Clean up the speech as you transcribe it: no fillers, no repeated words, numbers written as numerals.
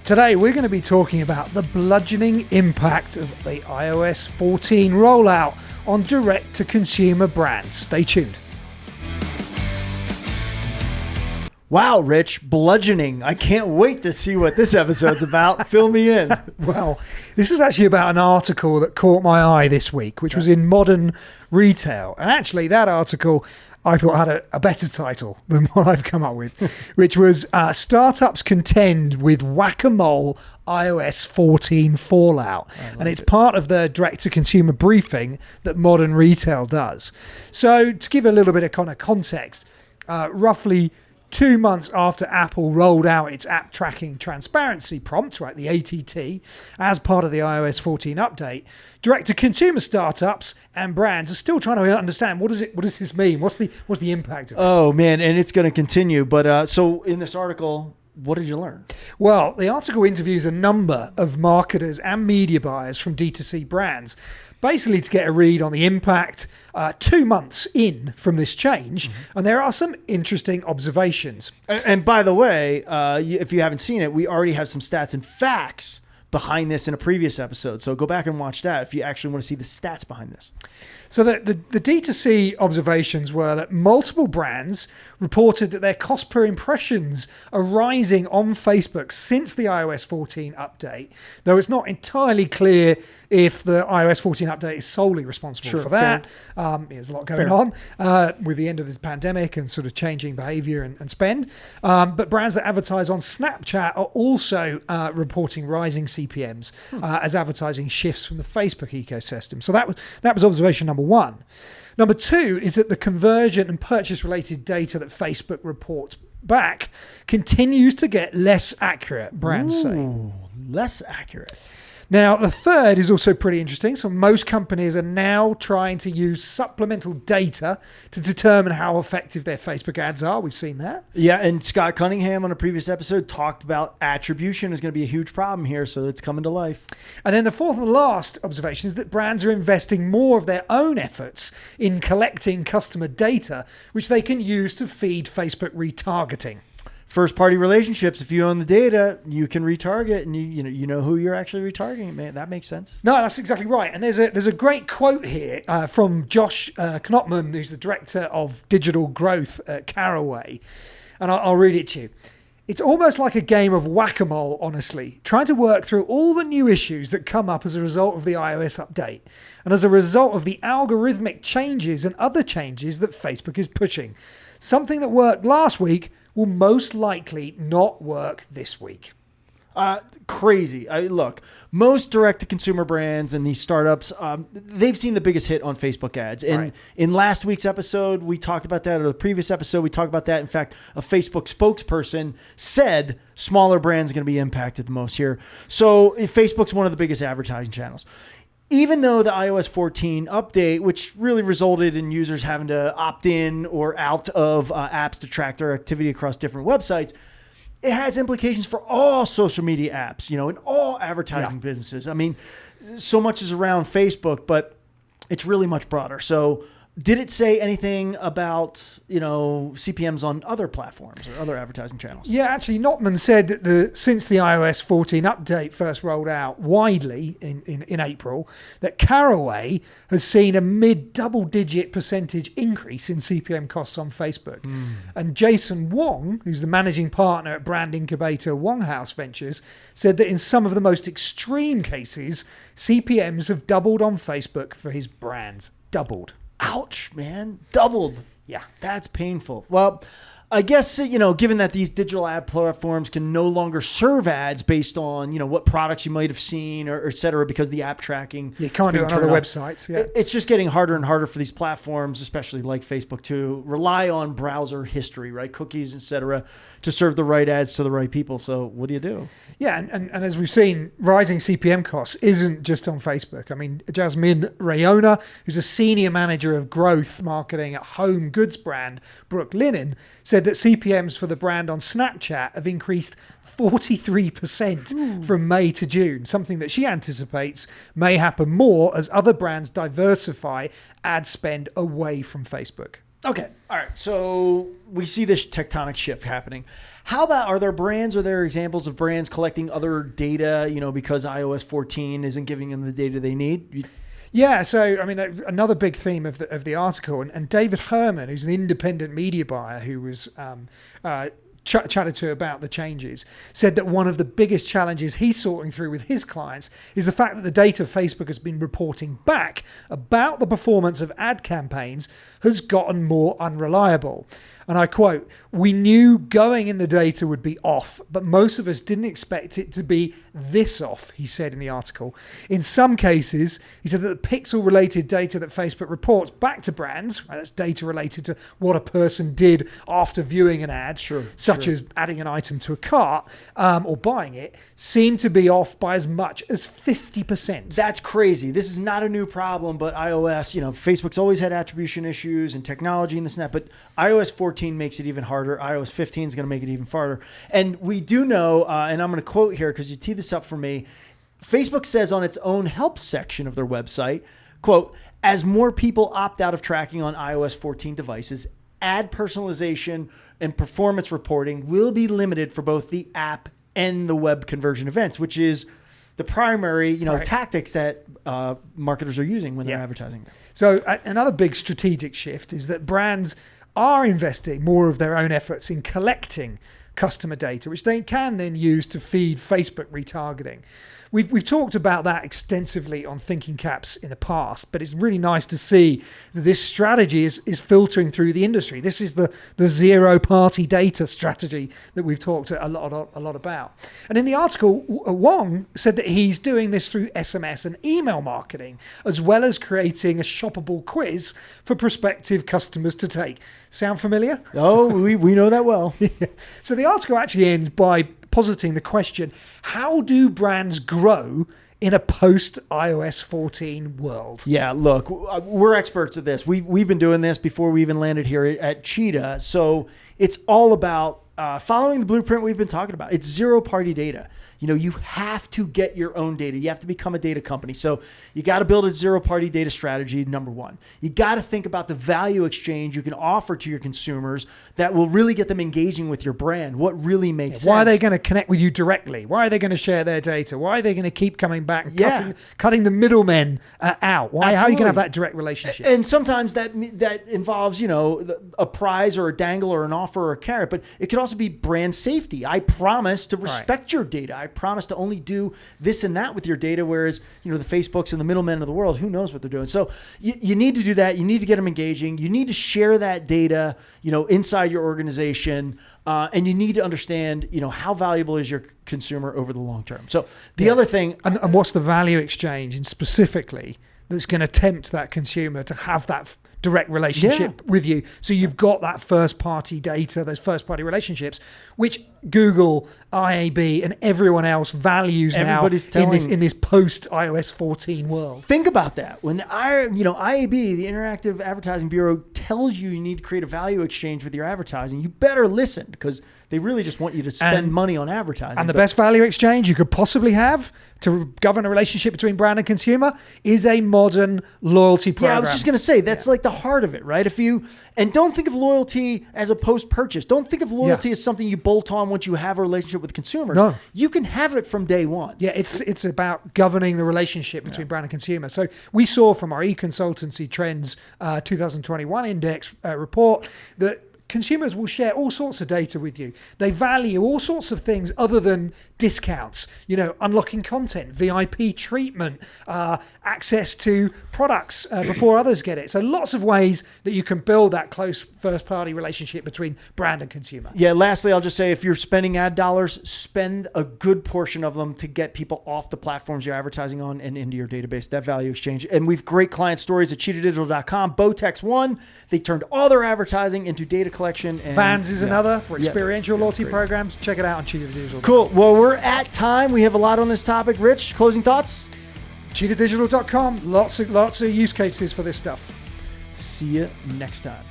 Today we're going to be talking about the bludgeoning impact of the iOS 14 rollout on direct-to-consumer brands. Stay tuned. Wow, Rich, bludgeoning. I can't wait to see what this episode's about. Fill me in. Well, this is actually about an article that caught my eye this week, which was in Modern Retail. And actually, that article I thought had a better title than what I've come up with, which was Startups Contend with Whack-A-Mole iOS 14 Fallout. And it's part of the direct-to-consumer briefing that Modern Retail does. So to give a little bit of kind of context, roughly 2 months after Apple rolled out its app tracking transparency prompt, right, the ATT, as part of the iOS 14 update, direct-to-consumer startups and brands are still trying to understand what does this mean? What's the impact of it? Oh man, and it's going to continue. But so in this article, what did you learn? Well, the article interviews a number of marketers and media buyers from DTC Brands, basically to get a read on the impact 2 months in from this change. And there are some interesting observations. And by the way, if you haven't seen it, we already have some stats and facts behind this in a previous episode. So go back and watch that if you actually want to see the stats behind this. So the D2C observations were that multiple brands reported that their cost per impressions are rising on Facebook since the iOS 14 update, though it's not entirely clear if the iOS 14 update is solely responsible for that. There's a lot going on with the end of this pandemic and sort of changing behavior and spend. But brands that advertise on Snapchat are also reporting rising CPMs as advertising shifts from the Facebook ecosystem. So that was observation number one. Number two is that the conversion and purchase-related data that Facebook reports back continues to get less accurate, brands say. Less accurate. Now, the third is also pretty interesting. So most companies are now trying to use supplemental data to determine how effective their Facebook ads are. We've seen that. Yeah, and Scott Cunningham on a previous episode talked about attribution is going to be a huge problem here, so it's coming to life. And then the fourth and last observation is that brands are investing more of their own efforts in collecting customer data, which they can use to feed Facebook retargeting. First-party relationships. If you own the data, you can retarget, and you know who you're actually retargeting. Man, that makes sense. No, that's exactly right. And there's a great quote here from Josh Knopman, who's the director of digital growth at Caraway, and I'll read it to you. It's almost like a game of whack-a-mole, honestly, trying to work through all the new issues that come up as a result of the iOS update and as a result of the algorithmic changes and other changes that Facebook is pushing. Something that worked last week will most likely not work this week. Crazy. Look, most direct-to-consumer brands and these startups, they've seen the biggest hit on Facebook ads. And in last week's episode, we talked about that, or the previous episode, we talked about that. In fact, a Facebook spokesperson said smaller brands are going to be impacted the most here. So Facebook's one of the biggest advertising channels. Even though the iOS 14 update, which really resulted in users having to opt in or out of apps to track their activity across different websites, it has implications for all social media apps, and all advertising businesses. I mean, so much is around Facebook, but it's really much broader. So did it say anything about, CPMs on other platforms or other advertising channels? Yeah, actually, Notman said that since the iOS 14 update first rolled out widely in April, that Caraway has seen a mid-double-digit percentage increase in CPM costs on Facebook. And Jason Wong, who's the managing partner at brand incubator Wonghouse Ventures, said that in some of the most extreme cases, CPMs have doubled on Facebook for his brands. Doubled. Ouch, man. Doubled. Yeah. That's painful. Well, I guess, given that these digital ad platforms can no longer serve ads based on, what products you might have seen or et cetera, because the app tracking. You can't do it on other websites. Yeah. It's just getting harder and harder for these platforms, especially like Facebook, to rely on browser history, right? Cookies, et cetera, to serve the right ads to the right people. So what do you do? Yeah, and as we've seen, rising CPM costs isn't just on Facebook. I mean, Jasmine Rayona, who's a senior manager of growth marketing at home goods brand Brook Linen, said that CPMs for the brand on Snapchat have increased 43% from May to June, something that she anticipates may happen more as other brands diversify ad spend away from Facebook. Okay. All right. So we see this tectonic shift happening. How about, are there examples of brands collecting other data, because iOS 14 isn't giving them the data they need? Yeah, so I mean, another big theme of the article, and David Herman, who's an independent media buyer who was chatted to about the changes, said that one of the biggest challenges he's sorting through with his clients is the fact that the data Facebook has been reporting back about the performance of ad campaigns has gotten more unreliable. And I quote, "We knew going in the data would be off, but most of us didn't expect it to be this off," he said in the article. In some cases, he said that the pixel-related data that Facebook reports back to brands, right, that's data related to what a person did after viewing an ad, such as adding an item to a cart or buying it, seemed to be off by as much as 50%. That's crazy. This is not a new problem, but iOS, Facebook's always had attribution issues and technology and this and that, but iOS 14 makes it even harder. iOS 15 is going to make it even harder. And we do know, and I'm going to quote here because you teed this up for me, Facebook says on its own help section of their website, quote, "As more people opt out of tracking on iOS 14 devices, ad personalization and performance reporting will be limited for both the app and the web conversion events," which is the primary, tactics that marketers are using when they're advertising. So another big strategic shift is that brands are investing more of their own efforts in collecting customer data, which they can then use to feed Facebook retargeting. We've talked about that extensively on Thinking Caps in the past, but it's really nice to see that this strategy is filtering through the industry. This is the zero-party data strategy that we've talked a lot about. And in the article, Wong said that he's doing this through SMS and email marketing, as well as creating a shoppable quiz for prospective customers to take. Sound familiar? Oh, we know that well. Yeah. So the article actually ends by positing the question, how do brands grow in a post-iOS 14 world? Yeah, look, we're experts at this. We've been doing this before we even landed here at CHEETAH. So it's all about following the blueprint we've been talking about. It's zero-party data. You have to get your own data. You have to become a data company. So you got to build a zero-party data strategy, number one. You got to think about the value exchange you can offer to your consumers that will really get them engaging with your brand. What really makes sense. Why are they going to connect with you directly? Why are they going to share their data? Why are they going to keep coming back and cutting the middlemen out? How are you going to have that direct relationship? And sometimes that involves, a prize or a dangle or an offer or a carrot, but it could also be brand safety. I promise to respect your data. I promise to only do this and that with your data, whereas, the Facebooks and the middlemen of the world, who knows what they're doing. So you need to do that. You need to get them engaging. You need to share that data, inside your organization. And you need to understand, how valuable is your consumer over the long term. So the other thing. And what's the value exchange, and specifically that's going to tempt that consumer to have that direct relationship with you. So you've got that first party data, those first party relationships, which Google, IAB, and everyone else values now in this post iOS 14 world. Think about that. When IAB, the Interactive Advertising Bureau, tells you need to create a value exchange with your advertising, you better listen, because they really just want you to spend money on advertising. And the best value exchange you could possibly have to govern a relationship between brand and consumer is a modern loyalty program. Yeah, I was just going to say, that's like the heart of it, right? And don't think of loyalty as a post-purchase. Don't think of loyalty as something you bolt on once you have a relationship with consumers. No. You can have it from day one. Yeah, it's about governing the relationship between brand and consumer. So we saw from our eConsultancy Trends 2021 Index report that consumers will share all sorts of data with you. They value all sorts of things other than discounts, unlocking content, VIP treatment, access to products before others get it. So lots of ways that you can build that close first-party relationship between brand and consumer. Yeah, lastly, I'll just say, if you're spending ad dollars, spend a good portion of them to get people off the platforms you're advertising on and into your database, that value exchange. And we've great client stories at CheetahDigital.com. Botex one, they turned all their advertising into data collection. And Vans is another for experiential loyalty programs. Check it out on Cheetah Digital. Cool. Well, we're at time. We have a lot on this topic. Rich, closing thoughts? CheetahDigital.com. Lots of use cases for this stuff. See you next time.